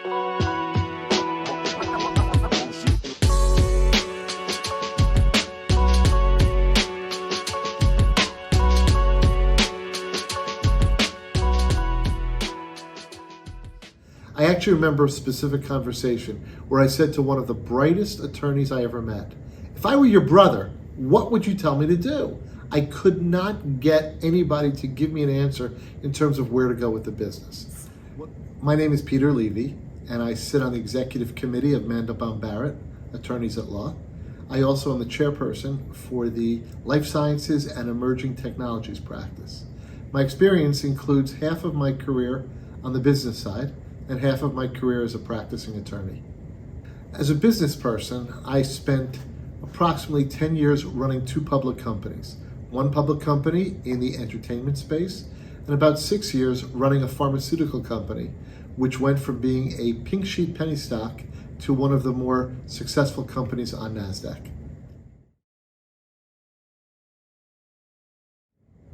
I actually remember a specific conversation where I said to one of the brightest attorneys I ever met, if I were your brother, what would you tell me to do? I could not get anybody to give me an answer in terms of where to go with the business. My name is Peter Levy, and I sit on the executive committee of Mandelbaum Barrett, Attorneys at Law. I also am the chairperson for the Life Sciences and Emerging Technologies practice. My experience includes half of my career on the business side and half of my career as a practicing attorney. As a business person, I spent approximately 10 years running two public companies. One public company in the entertainment space, and about 6 years running a pharmaceutical company, which went from being a pink sheet penny stock to one of the more successful companies on NASDAQ.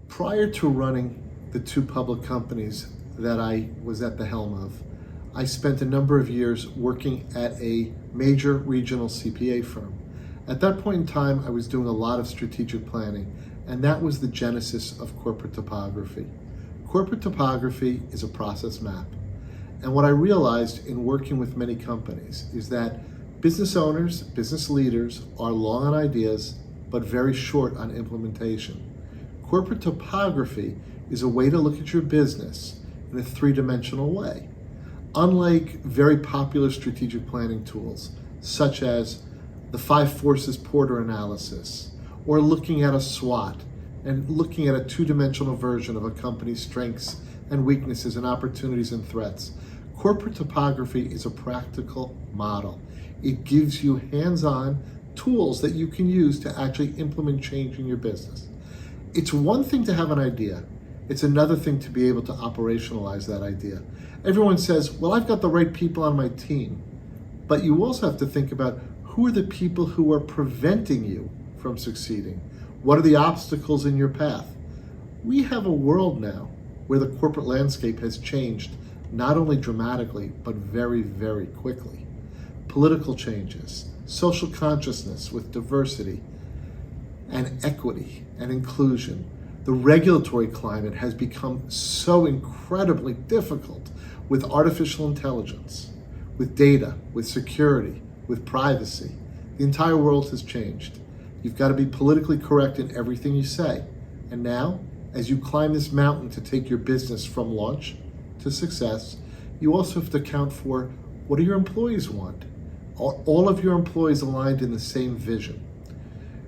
Prior to running the two public companies that I was at the helm of, I spent a number of years working at a major regional CPA firm. At that point in time, I was doing a lot of strategic planning, and that was the genesis of corporate topography. Corporate topography is a process map. And what I realized in working with many companies is that business owners, business leaders are long on ideas, but very short on implementation. Corporate topography is a way to look at your business in a three-dimensional way. Unlike very popular strategic planning tools, such as the 5 forces Porter analysis, or looking at a SWOT and looking at a two-dimensional version of a company's strengths and weaknesses and opportunities and threats, corporate topography is a practical model. It gives you hands-on tools that you can use to actually implement change in your business. It's one thing to have an idea. It's another thing to be able to operationalize that idea. Everyone says, well, I've got the right people on my team. But you also have to think about who are the people who are preventing you from succeeding? What are the obstacles in your path? We have a world now where the corporate landscape has changed, not only dramatically, but very, very quickly. Political changes, social consciousness with diversity and equity and inclusion. The regulatory climate has become so incredibly difficult with artificial intelligence, with data, with security, with privacy. The entire world has changed. You've got to be politically correct in everything you say. And now, as you climb this mountain to take your business from launch to success, you also have to account for what do your employees want? Are all of your employees aligned in the same vision?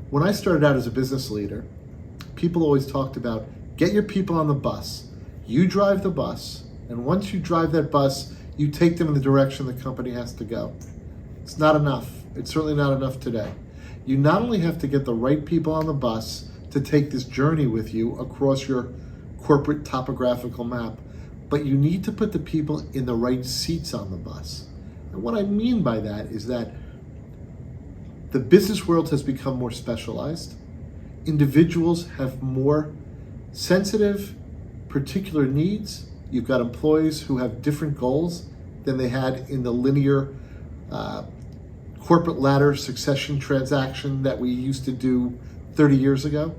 When I started out as a business leader, people always talked about get your people on the bus. You drive the bus, and once you drive that bus, you take them in the direction the company has to go. It's not enough. It's certainly not enough today. You not only have to get the right people on the bus to take this journey with you across your corporate topographical map, but you need to put the people in the right seats on the bus. And what I mean by that is that the business world has become more specialized. Individuals have more sensitive, particular needs. You've got employees who have different goals than they had in the linear corporate ladder succession transaction that we used to do 30 years ago.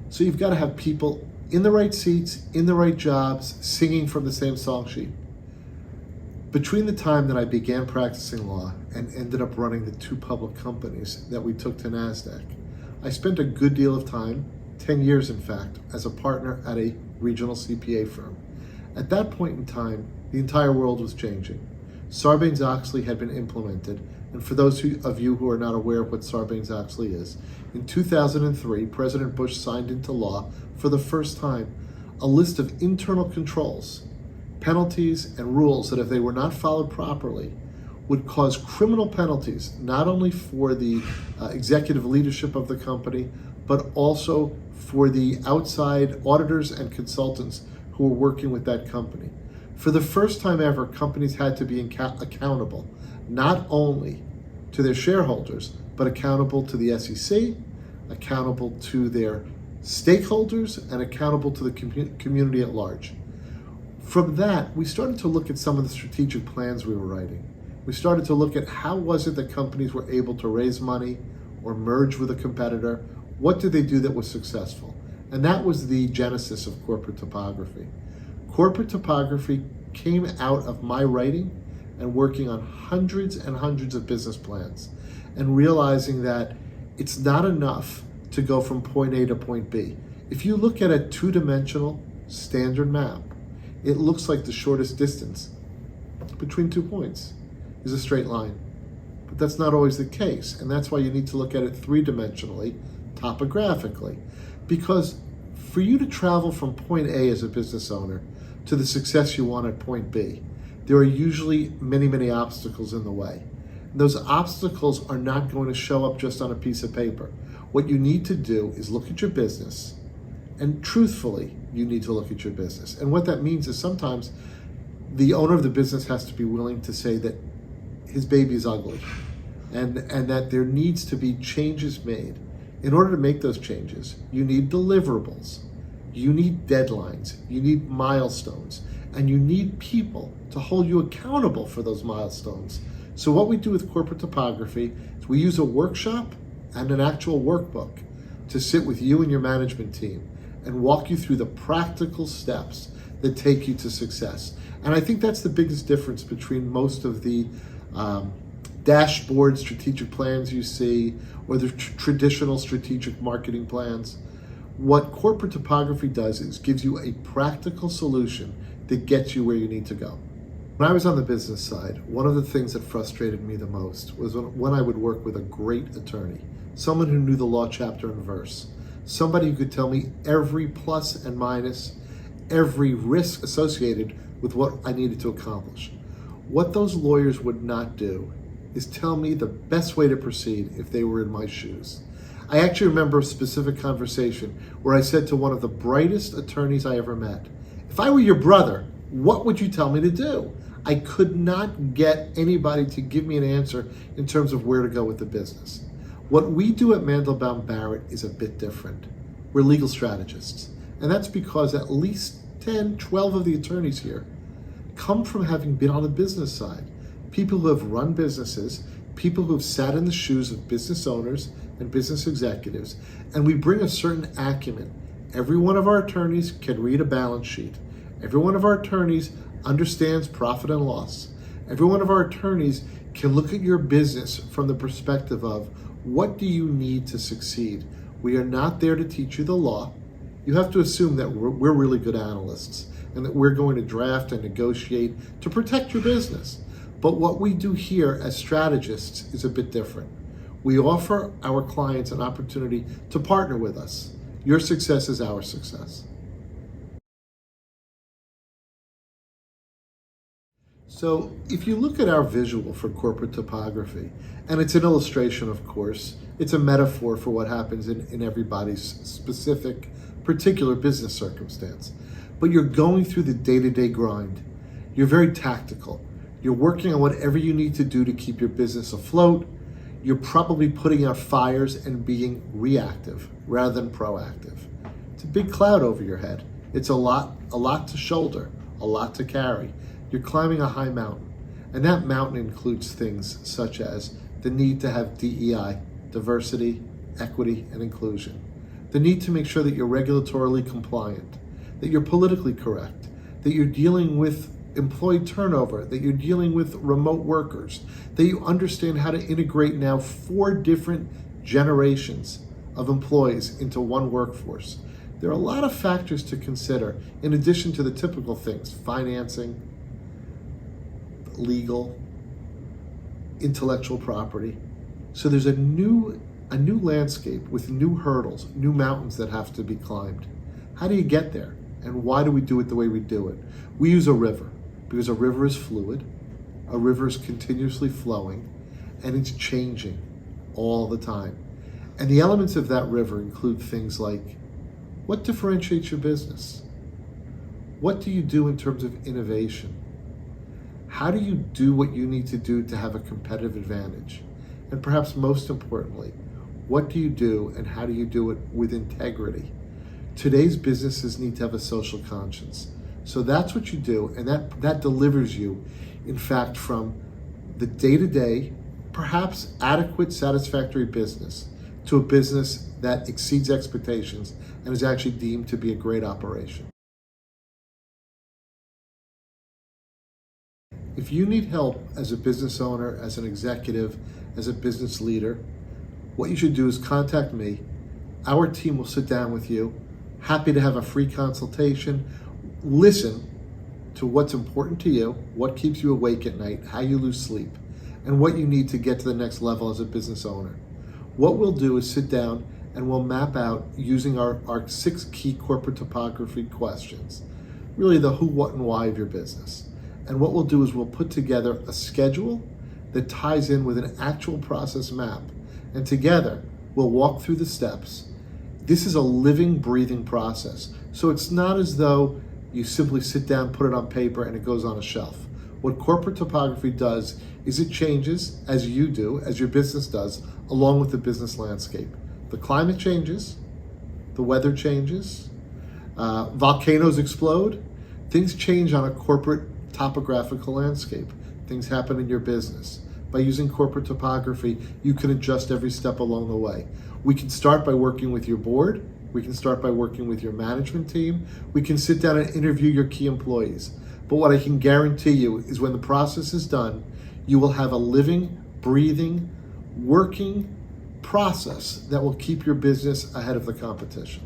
So you've got to have people in the right seats, in the right jobs, singing from the same song sheet. Between the time that I began practicing law and ended up running the two public companies that we took to NASDAQ, I spent a good deal of time, 10 years in fact, as a partner at a regional CPA firm. At that point in time, the entire world was changing. Sarbanes-Oxley had been implemented, and for those of you who are not aware of what Sarbanes-Oxley is, in 2003, President Bush signed into law for the first time a list of internal controls, penalties, and rules that if they were not followed properly would cause criminal penalties, not only for the executive leadership of the company, but also for the outside auditors and consultants who were working with that company. For the first time ever, companies had to be accountable, not only to their shareholders, but accountable to the SEC, accountable to their stakeholders, and accountable to the community at large. From that, we started to look at some of the strategic plans we were writing. We started to look at how was it that companies were able to raise money or merge with a competitor. What did they do that was successful? And that was the genesis of corporate topography. Corporate topography came out of my writing and working on hundreds and hundreds of business plans and realizing that it's not enough to go from point A to point B. If you look at a two-dimensional standard map, it looks like the shortest distance between 2 points is a straight line. But that's not always the case, and that's why you need to look at it three-dimensionally, topographically. Because for you to travel from point A as a business owner to the success you want at point B, there are usually many, many obstacles in the way. Those obstacles are not going to show up just on a piece of paper. What you need to do is look at your business, and truthfully, you need to look at your business. And what that means is sometimes the owner of the business has to be willing to say that his baby is ugly and that there needs to be changes made. In order to make those changes, you need deliverables, you need deadlines, you need milestones, and you need people to hold you accountable for those milestones. So what we do with corporate topography is we use a workshop and an actual workbook to sit with you and your management team and walk you through the practical steps that take you to success. And I think that's the biggest difference between most of the dashboard strategic plans you see or the traditional strategic marketing plans. What corporate topography does is gives you a practical solution that gets you where you need to go. When I was on the business side, one of the things that frustrated me the most was when I would work with a great attorney, someone who knew the law chapter and verse, somebody who could tell me every plus and minus, every risk associated with what I needed to accomplish. What those lawyers would not do is tell me the best way to proceed if they were in my shoes. I actually remember a specific conversation where I said to one of the brightest attorneys I ever met, if I were your brother, what would you tell me to do? I could not get anybody to give me an answer in terms of where to go with the business. What we do at Mandelbaum Barrett is a bit different. We're legal strategists. And that's because at least 10, 12 of the attorneys here come from having been on the business side. People who have run businesses, people who have sat in the shoes of business owners and business executives, and we bring a certain acumen. Every one of our attorneys can read a balance sheet. Every one of our attorneys understands profit and loss. Every one of our attorneys can look at your business from the perspective of what do you need to succeed? We are not there to teach you the law. You have to assume that we're really good analysts and that we're going to draft and negotiate to protect your business. But what we do here as strategists is a bit different. We offer our clients an opportunity to partner with us. Your success is our success. So if you look at our visual for corporate topography, and it's an illustration, of course, it's a metaphor for what happens in everybody's specific, particular business circumstance. But you're going through the day-to-day grind. You're very tactical. You're working on whatever you need to do to keep your business afloat. You're probably putting out fires and being reactive rather than proactive. It's a big cloud over your head. It's a lot to shoulder, a lot to carry. You're climbing a high mountain, and that mountain includes things such as the need to have DEI, diversity, equity, and inclusion. The need to make sure that you're regulatorily compliant, that you're politically correct, that you're dealing with employee turnover, that you're dealing with remote workers, that you understand how to integrate now 4 different generations of employees into one workforce. There are a lot of factors to consider in addition to the typical things, financing, legal, intellectual property. So there's a new landscape with new hurdles, new mountains that have to be climbed. How do you get there? And why do we do it the way we do it? We use a river because a river is fluid, a river is continuously flowing, and it's changing all the time. And the elements of that river include things like, what differentiates your business? What do you do in terms of innovation? How do you do what you need to do to have a competitive advantage? And perhaps most importantly, what do you do and how do you do it with integrity? Today's businesses need to have a social conscience. So that's what you do, and that delivers you, in fact, from the day-to-day, perhaps adequate, satisfactory business to a business that exceeds expectations and is actually deemed to be a great operation. If you need help as a business owner, as an executive, as a business leader, what you should do is contact me. Our team will sit down with you, happy to have a free consultation, listen to what's important to you, what keeps you awake at night, how you lose sleep, and what you need to get to the next level as a business owner. What we'll do is sit down and we'll map out using our 6 key corporate topography questions, really the who, what, and why of your business. And what we'll do is we'll put together a schedule that ties in with an actual process map. And together, we'll walk through the steps. This is a living, breathing process. So it's not as though you simply sit down, put it on paper, and it goes on a shelf. What corporate topography does is it changes, as you do, as your business does, along with the business landscape. The climate changes, the weather changes, volcanoes explode, things change on a corporate topographical landscape. Things happen in your business. By using corporate topography, you can adjust every step along the way. We can start by working with your board. We can start by working with your management team. We can sit down and interview your key employees. But what I can guarantee you is when the process is done, you will have a living, breathing, working process that will keep your business ahead of the competition.